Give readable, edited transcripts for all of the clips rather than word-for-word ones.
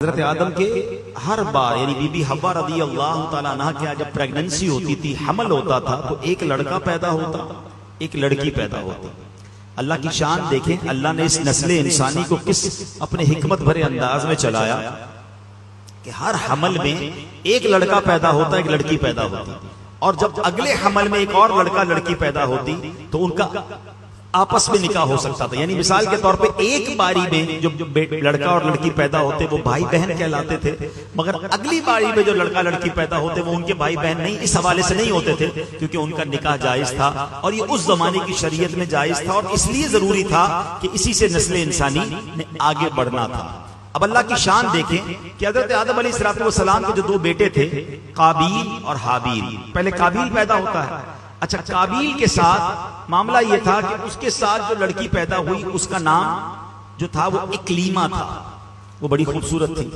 حضرت آدم کے ہر بار یعنی بی بی حوا رضی اللہ تعالیٰ عنہ کے جب پریگننسی ہوتی تھی، حمل ہوتا تھا تو ایک لڑکا پیدا ہوتا، ایک لڑکی پیدا ہوتی۔ اللہ کی شان دیکھیں، اللہ نے اس نسل انسانی کو کس اپنے حکمت بھرے انداز میں چلایا کہ ہر حمل میں ایک لڑکا پیدا ہوتا، ایک لڑکی پیدا ہوتی، اور جب اگلے حمل میں ایک اور لڑکا لڑکی پیدا ہوتی تو ان کا آپس میں نکاح ہو سکتا تھا۔ یعنی مثال کے طور پہ ایک باری میں جو لڑکا اور لڑکی پیدا ہوتے وہ بھائی بہن کہلاتے تھے، مگر اگلی باری میں جو لڑکا لڑکی پیدا ہوتے وہ ان کے بھائی بہن نہیں، اس حوالے سے نہیں ہوتے تھے کیونکہ ان کا نکاح جائز تھا، اور یہ اس زمانے کی شریعت میں جائز تھا، اور اس لیے ضروری تھا کہ اسی سے نسل انسانی نے آگے بڑھنا تھا۔ اب اللہ کی شان دیکھیں کہ حضرت آدم علیہ السلام کے جو دو بیٹے تھے، قابیل اور حابیل۔ پہلے قابیل پیدا ہوتا ہے۔ اچھا، قابیل کے ساتھ معاملہ یہ تھا کہ اس کے ساتھ جو لڑکی پیدا ہوئی اس کا نام جو تھا وہ اکلیمہ تھا، وہ بڑی خوبصورت تھی۔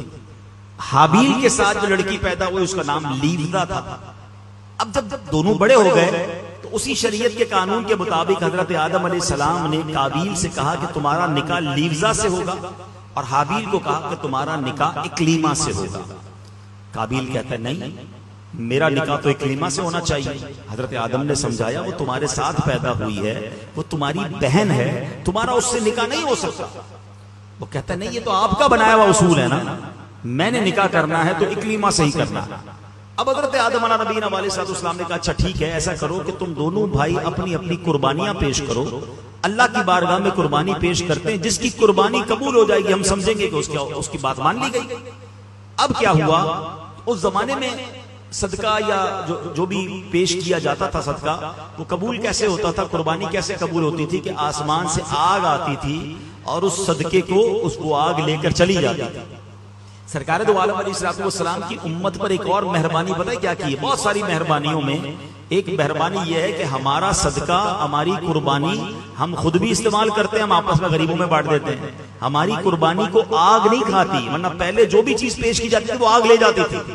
حابیل کے ساتھ جو لڑکی پیدا ہوئی اس کا نام لیوزا تھا۔ اب جب دونوں بڑے ہو گئے تو اسی شریعت کے قانون کے مطابق حضرت آدم علیہ السلام نے قابیل سے کہا کہ تمہارا نکاح لیوزا سے ہوگا، اور حابیل کو کہا کہ تمہارا نکاح اکلیمہ سے ہوگا۔ قابیل کہتا ہے نہیں، میرا نکاح تو اکلیمہ سے ہونا چاہیے۔ حضرت آدم نے سمجھایا وہ تمہارے ساتھ پیدا ہوئی ہے، وہ تمہاری بہن ہے، تمہارا اس سے نکاح نہیں ہو سکتا۔ وہ کہتا ہے نہیں، یہ تو آپ کا بنایا ہوا اصول ہے نا، میں نے نکاح کرنا ہے تو اکلیمہ سے ہی کرنا ہے۔ اب حضرت آدم علیہ نبینا علیہ السلام نے کہا اچھا ٹھیک ہے، ایسا کرو کہ تم دونوں بھائی اپنی اپنی قربانیاں پیش کرو، اللہ کی بارگاہ میں قربانی پیش کرتے ہیں، جس کی قربانی قبول ہو جائے گی ہم سمجھیں گے کہ اس کی بات مان لی گئی۔ اب کیا ہوا، اس زمانے میں صدقہ یا جو بھی پیش کیا جاتا تھا صدقہ، وہ قبول کیسے ہوتا تھا، قربانی کیسے قبول ہوتی تھی کہ آسمان سے آگ آتی تھی اور اس صدقے کو اس کو آگ لے کر چلی جاتی تھی۔ سرکار دو عالم علیہ السلام کی امت پر ایک اور مہربانی پتہ ہے کیا کی ہے؟ بہت ساری مہربانیوں میں ایک مہربانی یہ ہے کہ ہمارا صدقہ، ہماری قربانی ہم خود بھی استعمال کرتے ہیں، ہم آپس میں غریبوں میں بانٹ دیتے ہیں۔ ہماری قربانی کو آگ نہیں کھاتی، ورنہ پہلے جو بھی چیز پیش کی جاتی تھی وہ آگ لے جاتی تھی۔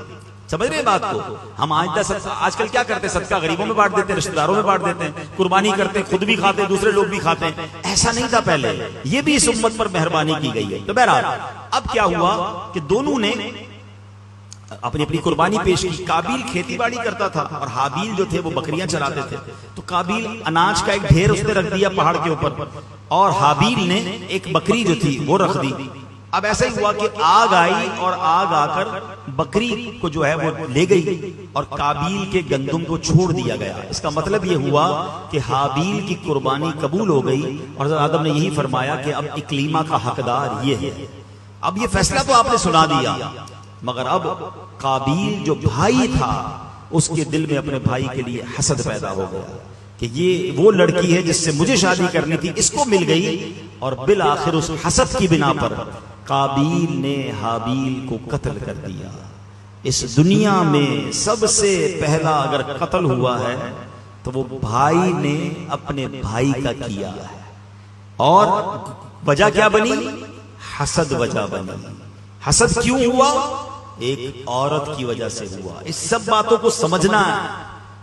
سمجھ رہے ہیں بات کو؟ ہم آج کل کیا کرتے ہیں، صدقہ غریبوں میں بانٹ دیتے ہیں، رشتہ داروں میں بانٹ دیتے ہیں، قربانی کرتے ہیں، خود بھی کھاتے ہیں، دوسرے لوگ بھی کھاتے ہیں۔ ایسا نہیں تھا پہلے، یہ بھی اس امت پر مہربانی کی گئی ہے۔ تو بہرحال اب کیا ہوا کہ دونوں نے اپنی اپنی قربانی پیش کی۔ قابیل کھیتی باڑی کرتا تھا اور حابیل جو تھے وہ بکریاں چراتے تھے، تو قابیل اناج کا ایک ڈھیر اس نے رکھ دیا پہاڑ کے اوپر، اور حابیل نے ایک بکری جو تھی وہ رکھ دی۔ اب ایسا ہی ہوا کہ آگ آئی اور آگ آ کر بکری کو جو ہے وہ لے گئی اور قابیل کے گندم کو چھوڑ دیا گیا۔ اس کا مطلب یہ ہوا کہ حابیل کی قربانی قبول ہو گئی، اور حضرت آدم نے یہی فرمایا کہ اب اکلیمہ کا حقدار یہ ہے۔ اب یہ فیصلہ تو آپ نے سنا دیا، مگر اب قابیل جو بھائی تھا اس کے دل میں اپنے بھائی کے لیے حسد پیدا ہو گیا کہ یہ وہ لڑکی ہے جس سے مجھے شادی کرنی تھی، اس کو مل گئی، اور بالآخر اس حسد کی بنا پر قابیل نے حابیل کو قتل کر دیا۔ اس دنیا میں سب سے پہلا اگر قتل ہوا ہے تو وہ بھائی نے اپنے بھائی کا کیا ہے، اور وجہ کیا بنی؟ حسد وجہ بنی۔ حسد کیوں ہوا؟ ایک عورت کی وجہ سے ہوا۔ اس سب باتوں کو سمجھنا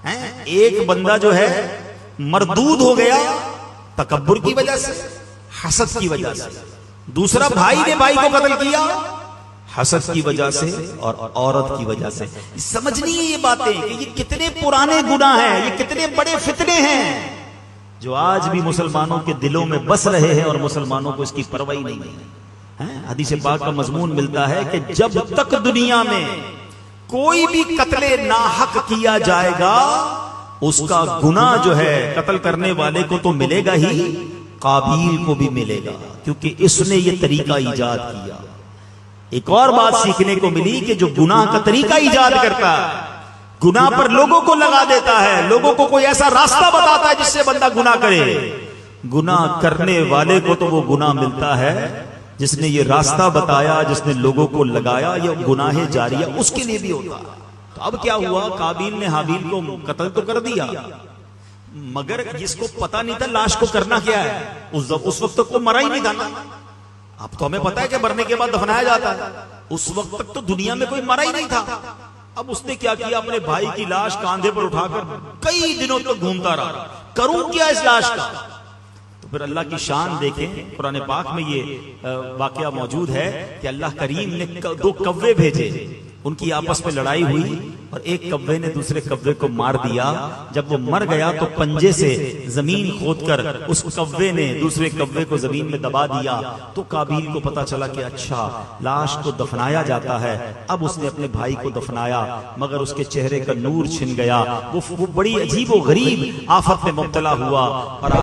ہے۔ ایک بندہ جو ہے مردود ہو گیا تکبر کی وجہ سے، حسد کی وجہ سے۔ دوسرا بھائی نے بھائی کو قتل کیا حسد کی وجہ سے اور عورت کی وجہ سے۔ سمجھنی ہے یہ باتیں کہ یہ کتنے پرانے گناہ ہیں، یہ کتنے بڑے فتنے ہیں جو آج بھی مسلمانوں کے دلوں میں بس رہے ہیں، اور مسلمانوں کو اس کی پرواہ نہیں ہے۔ حدیث پاک کا مضمون ملتا ہے کہ جب تک دنیا میں کوئی بھی قتل ناحق کیا جائے گا اس کا گناہ جو ہے قتل کرنے والے کو تو ملے گا ہی، قابیل کو بھی ملے گا، کیونکہ اس نے یہ طریقہ ایجاد کیا۔ ایک اور بات سیکھنے کو ملی کہ جو گناہ کا طریقہ ایجاد کرتا ہے، گناہ پر لوگوں کو لگا دیتا ہے، لوگوں کو کوئی ایسا راستہ بتاتا ہے جس سے بندہ گناہ کرے، گناہ کرنے والے کو تو وہ گناہ ملتا ہے جس نے یہ راستہ بتایا، جس نے لوگوں کو لگایا، یہ گناہ جاریہ اس کے لیے بھی ہوتا ہے۔ تو اب کیا ہوا، قابیل نے حابیل کو قتل تو کر دیا، مگر جس کو پتا نہیں تھا لاش کو کرنا کیا ہے، اس وقت تک وہ مرا ہی نہیں تھا نا۔ اب تو ہمیں پتا ہے کہ مرنے کے بعد دفنایا جاتا ہے، اس وقت تک تو دنیا میں کوئی مرا ہی نہیں تھا۔ اب اس نے کیا کیا، اپنے بھائی کی لاش کاندھے پر اٹھا کر کئی دنوں تک گھومتا رہا، کروں کیا اس لاش کا؟ پھر اللہ کی شان دیکھیں، قرآن پاک میں یہ واقعہ موجود ہے کہ اللہ کریم نے 2 کوے بھیجے، ان کی آپس میں لڑائی ہوئی اور ایک کوے نے دوسرے کوے کو مار دیا۔ جب وہ مر گیا تو پنجے سے زمین کھود کر اس کوے نے دوسرے کوے کو زمین میں دبا دیا، تو قابیل کو پتا چلا کہ اچھا لاش کو دفنایا جاتا ہے۔ اب اس نے اپنے بھائی کو دفنایا مگر اس کے چہرے کا نور چھن گیا، وہ بڑی عجیب و غریب آفت میں مبتلا ہوا اور